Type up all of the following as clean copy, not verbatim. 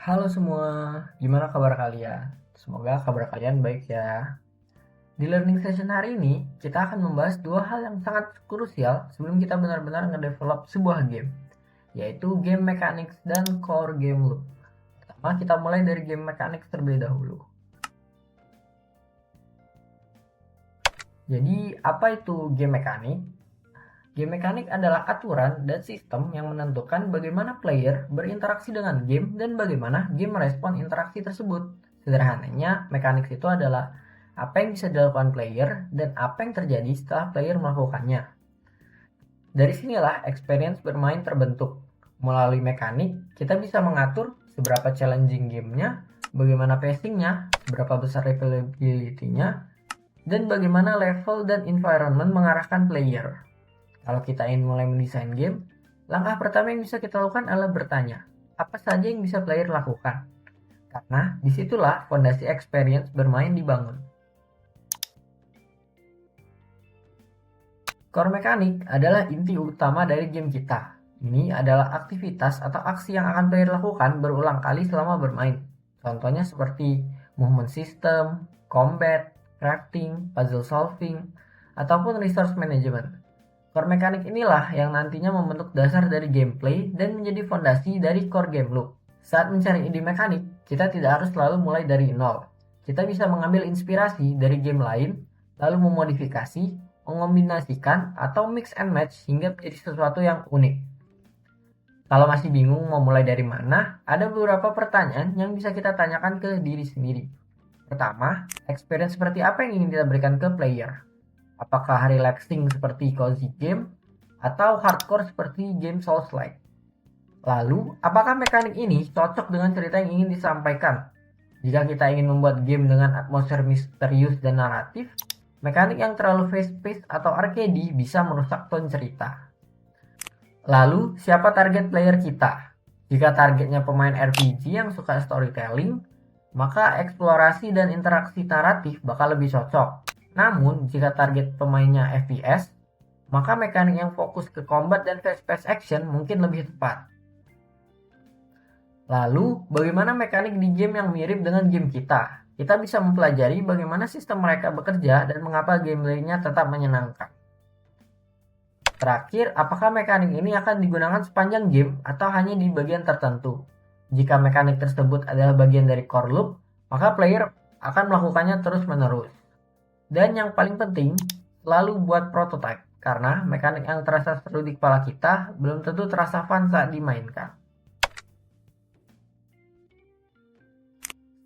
Halo semua, gimana kabar kalian? Semoga kabar kalian baik ya. Di learning session hari ini, kita akan membahas dua hal yang sangat krusial sebelum kita benar-benar ngedevelop sebuah game, yaitu game mechanics dan core game loop. Pertama, kita mulai dari game mechanics terlebih dahulu. Jadi, apa itu game mechanic? Game mekanik adalah aturan dan sistem yang menentukan bagaimana player berinteraksi dengan game dan bagaimana game merespon interaksi tersebut. Sederhananya, mekanik itu adalah apa yang bisa dilakukan player dan apa yang terjadi setelah player melakukannya. Dari sinilah experience bermain terbentuk. Melalui mekanik, kita bisa mengatur seberapa challenging gamenya, bagaimana pacingnya, seberapa besar replayability-nya, dan bagaimana level dan environment mengarahkan player. Kalau kita ingin mulai mendesain game, langkah pertama yang bisa kita lakukan adalah bertanya, apa saja yang bisa player lakukan? Karena disitulah fondasi experience bermain dibangun. Core mechanic adalah inti utama dari game kita. Ini adalah aktivitas atau aksi yang akan player lakukan berulang kali selama bermain. Contohnya seperti movement system, combat, crafting, puzzle solving, ataupun resource management. Core mekanik inilah yang nantinya membentuk dasar dari gameplay dan menjadi fondasi dari core game loop. Saat mencari ide mekanik, kita tidak harus selalu mulai dari nol. Kita bisa mengambil inspirasi dari game lain, lalu memodifikasi, mengombinasikan, atau mix and match hingga menjadi sesuatu yang unik. Kalau masih bingung mau mulai dari mana, ada beberapa pertanyaan yang bisa kita tanyakan ke diri sendiri. Pertama, experience seperti apa yang ingin kita berikan ke player? Apakah relaxing seperti cozy game atau hardcore seperti game Souls-like? Lalu, apakah mekanik ini cocok dengan cerita yang ingin disampaikan? Jika kita ingin membuat game dengan atmosfer misterius dan naratif, mekanik yang terlalu fast-paced atau arcade bisa merusak tone cerita. Lalu, siapa target player kita? Jika targetnya pemain RPG yang suka storytelling, maka eksplorasi dan interaksi naratif bakal lebih cocok. Namun, jika target pemainnya FPS, maka mekanik yang fokus ke combat dan fast-paced action mungkin lebih tepat. Lalu, bagaimana mekanik di game yang mirip dengan game kita? Kita bisa mempelajari bagaimana sistem mereka bekerja dan mengapa gameplaynya tetap menyenangkan. Terakhir, apakah mekanik ini akan digunakan sepanjang game atau hanya di bagian tertentu? Jika mekanik tersebut adalah bagian dari core loop, maka player akan melakukannya terus-menerus. Dan yang paling penting, selalu buat prototype, karena mekanik yang terasa seru di kepala kita belum tentu terasa fun saat dimainkan.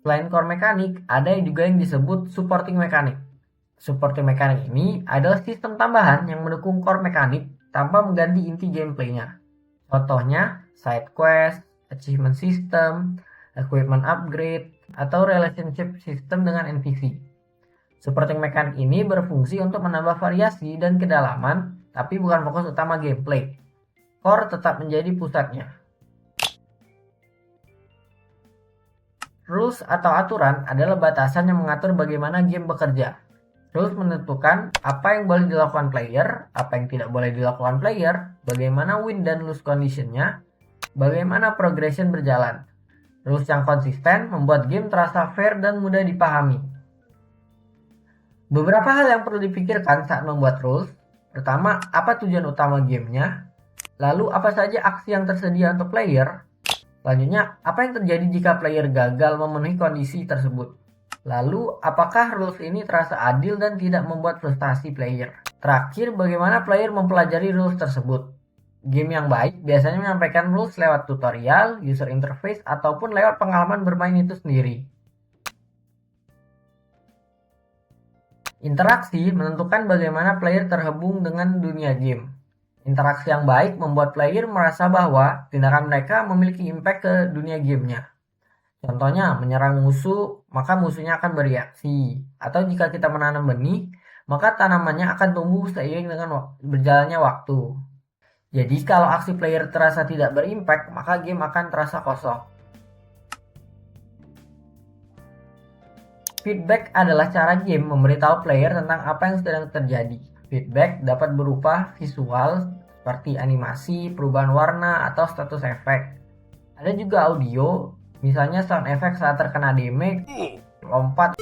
Selain core mekanik, ada juga yang disebut supporting mekanik. Supporting mekanik ini adalah sistem tambahan yang mendukung core mekanik tanpa mengganti inti gameplaynya. Contohnya, side quest, achievement system, equipment upgrade, atau relationship system dengan NPC. Supporting mekanik ini berfungsi untuk menambah variasi dan kedalaman, tapi bukan fokus utama gameplay. Core tetap menjadi pusatnya. Rules atau aturan adalah batasan yang mengatur bagaimana game bekerja. Rules menentukan apa yang boleh dilakukan player, apa yang tidak boleh dilakukan player, bagaimana win dan lose conditionnya, bagaimana progression berjalan. Rules yang konsisten membuat game terasa fair dan mudah dipahami. Beberapa hal yang perlu dipikirkan saat membuat rules. Pertama, apa tujuan utama gamenya? Lalu, apa saja aksi yang tersedia untuk player? Selanjutnya, apa yang terjadi jika player gagal memenuhi kondisi tersebut? Lalu, apakah rules ini terasa adil dan tidak membuat frustasi player? Terakhir, bagaimana player mempelajari rules tersebut? Game yang baik biasanya menyampaikan rules lewat tutorial, user interface, ataupun lewat pengalaman bermain itu sendiri. Interaksi menentukan bagaimana player terhubung dengan dunia game. Interaksi yang baik membuat player merasa bahwa tindakan mereka memiliki impact ke dunia gamenya. Contohnya, menyerang musuh, maka musuhnya akan bereaksi. Atau jika kita menanam benih, maka tanamannya akan tumbuh seiring dengan berjalannya waktu. Jadi, kalau aksi player terasa tidak berimpact, maka game akan terasa kosong. Feedback adalah cara game memberitahu player tentang apa yang sedang terjadi. Feedback dapat berupa visual seperti animasi, perubahan warna, atau status efek. Ada juga audio misalnya sound effect saat terkena damage, lompat,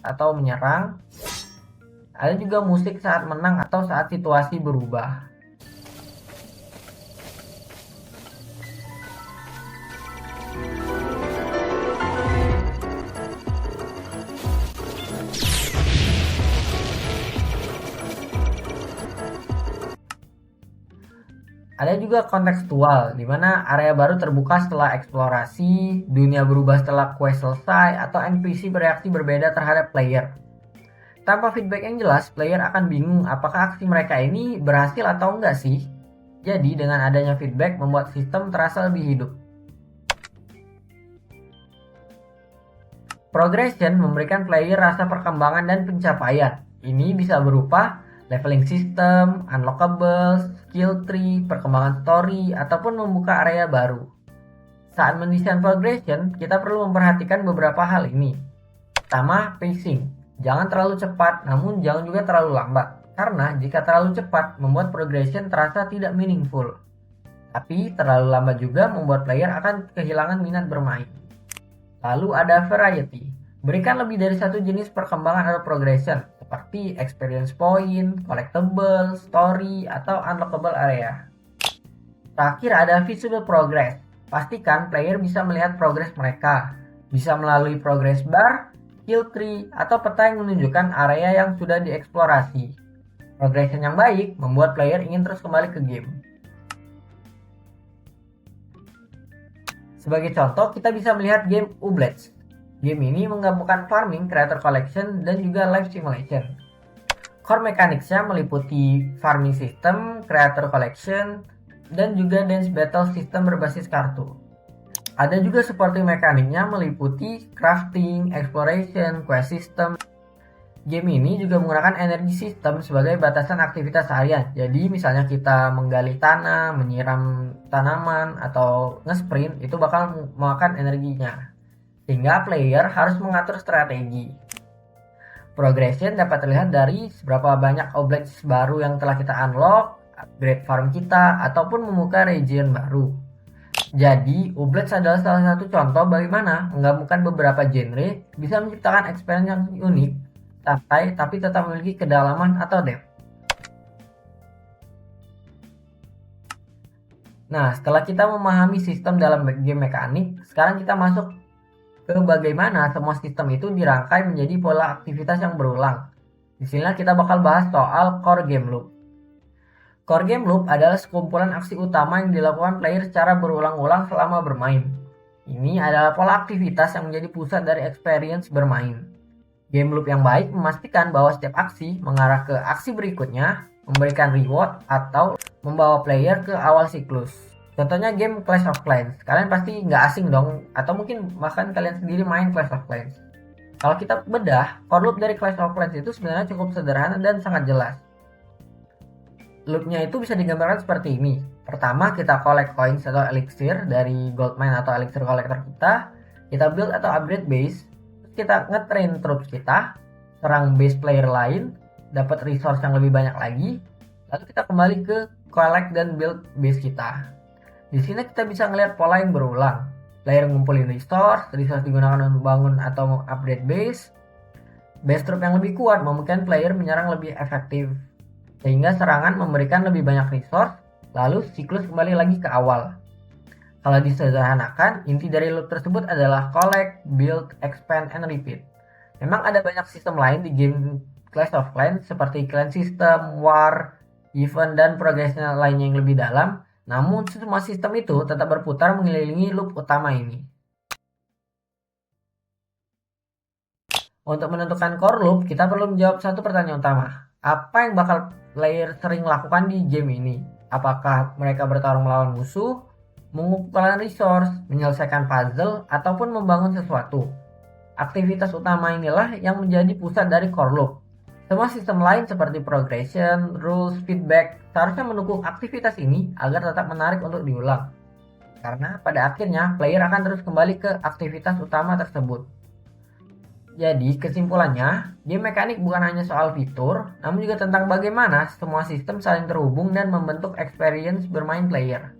atau menyerang. Ada juga musik saat menang atau saat situasi berubah. Ada juga kontekstual, di mana area baru terbuka setelah eksplorasi, dunia berubah setelah quest selesai, atau NPC bereaksi berbeda terhadap player. Tanpa feedback yang jelas, player akan bingung apakah aksi mereka ini berhasil atau enggak sih. Jadi dengan adanya feedback membuat sistem terasa lebih hidup. Progression memberikan player rasa perkembangan dan pencapaian. Ini bisa berupa leveling system, unlockables, skill tree, perkembangan story, ataupun membuka area baru. Saat mendesain progression, kita perlu memperhatikan beberapa hal ini. Pertama, pacing. Jangan terlalu cepat, namun jangan juga terlalu lambat. Karena jika terlalu cepat, membuat progression terasa tidak meaningful. Tapi terlalu lambat juga membuat player akan kehilangan minat bermain. Lalu ada variety. Berikan lebih dari satu jenis perkembangan atau progression, seperti experience point, collectible, story, atau unlockable area. Terakhir ada visible progress. Pastikan player bisa melihat progres mereka. Bisa melalui progress bar, skill tree, atau peta yang menunjukkan area yang sudah dieksplorasi. Progression yang baik membuat player ingin terus kembali ke game. Sebagai contoh, kita bisa melihat game Ooblets. Game ini menggabungkan farming, creator collection, dan juga life simulation. Core mechanics-nya meliputi farming system, creator collection, dan juga dance battle system berbasis kartu. Ada juga supporting mekaniknya meliputi crafting, exploration, quest system. Game ini juga menggunakan energy system sebagai batasan aktivitas harian. Jadi misalnya kita menggali tanah, menyiram tanaman, atau nge-sprint, itu bakal memakan energinya. Sehingga player harus mengatur strategi. Progression dapat terlihat dari seberapa banyak objek baru yang telah kita unlock, upgrade farm kita, ataupun membuka region baru. Jadi, Ooblets adalah salah satu contoh bagaimana menggabungkan beberapa genre bisa menciptakan experience yang unik, santai, tapi tetap memiliki kedalaman atau depth. Nah, setelah kita memahami sistem dalam game mekanik, sekarang kita masuk ke bagaimana semua sistem itu dirangkai menjadi pola aktivitas yang berulang. Di sini kita bakal bahas soal core game loop. Core game loop adalah sekumpulan aksi utama yang dilakukan player secara berulang-ulang selama bermain. Ini adalah pola aktivitas yang menjadi pusat dari experience bermain. Game loop yang baik memastikan bahwa setiap aksi mengarah ke aksi berikutnya, memberikan reward, atau membawa player ke awal siklus. Contohnya game Clash of Clans. Kalian pasti nggak asing dong, atau mungkin bahkan kalian sendiri main Clash of Clans. Kalau kita bedah, core loop dari Clash of Clans itu sebenarnya cukup sederhana dan sangat jelas. Loopnya itu bisa digambarkan seperti ini. Pertama, kita collect coins atau elixir dari gold mine atau elixir collector kita. Kita build atau upgrade base. Kita nge-train troops kita, serang base player lain, dapat resource yang lebih banyak lagi, lalu kita kembali ke collect dan build base kita. Di sini kita bisa ngelihat pola yang berulang. Player ngumpulin resource digunakan untuk bangun atau upgrade base. Base troop yang lebih kuat memungkinkan player menyerang lebih efektif, sehingga serangan memberikan lebih banyak resource, lalu siklus kembali lagi ke awal. Kalau disederhanakan, inti dari loop tersebut adalah collect, build, expand, and repeat. Memang ada banyak sistem lain di game Clash of Clans seperti clan system, war, event, dan progresnya lainnya yang lebih dalam. Namun semua sistem itu tetap berputar mengelilingi loop utama ini. Untuk menentukan core loop, kita perlu menjawab satu pertanyaan utama. Apa yang bakal player sering lakukan di game ini? Apakah mereka bertarung melawan musuh, mengumpulkan resource, menyelesaikan puzzle, ataupun membangun sesuatu? Aktivitas utama inilah yang menjadi pusat dari core loop. Semua sistem lain seperti progression, rules, feedback seharusnya mendukung aktivitas ini agar tetap menarik untuk diulang. Karena pada akhirnya player akan terus kembali ke aktivitas utama tersebut. Jadi kesimpulannya, game mekanik bukan hanya soal fitur, namun juga tentang bagaimana semua sistem saling terhubung dan membentuk experience bermain player.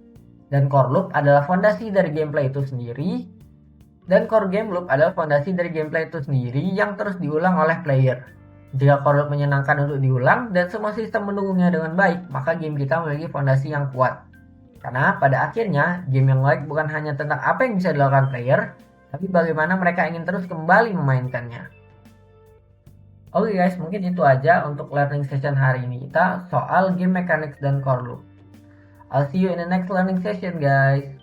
Dan core loop adalah fondasi dari gameplay itu sendiri. Dan core game loop adalah fondasi dari gameplay itu sendiri yang terus diulang oleh player. Jika core loop menyenangkan untuk diulang dan semua sistem mendukungnya dengan baik, maka game kita memiliki fondasi yang kuat. Karena pada akhirnya, game yang baik bukan hanya tentang apa yang bisa dilakukan player, tapi bagaimana mereka ingin terus kembali memainkannya. Oke guys, mungkin itu aja untuk learning session hari ini kita soal game mechanics dan core loop. I'll see you in the next learning session guys.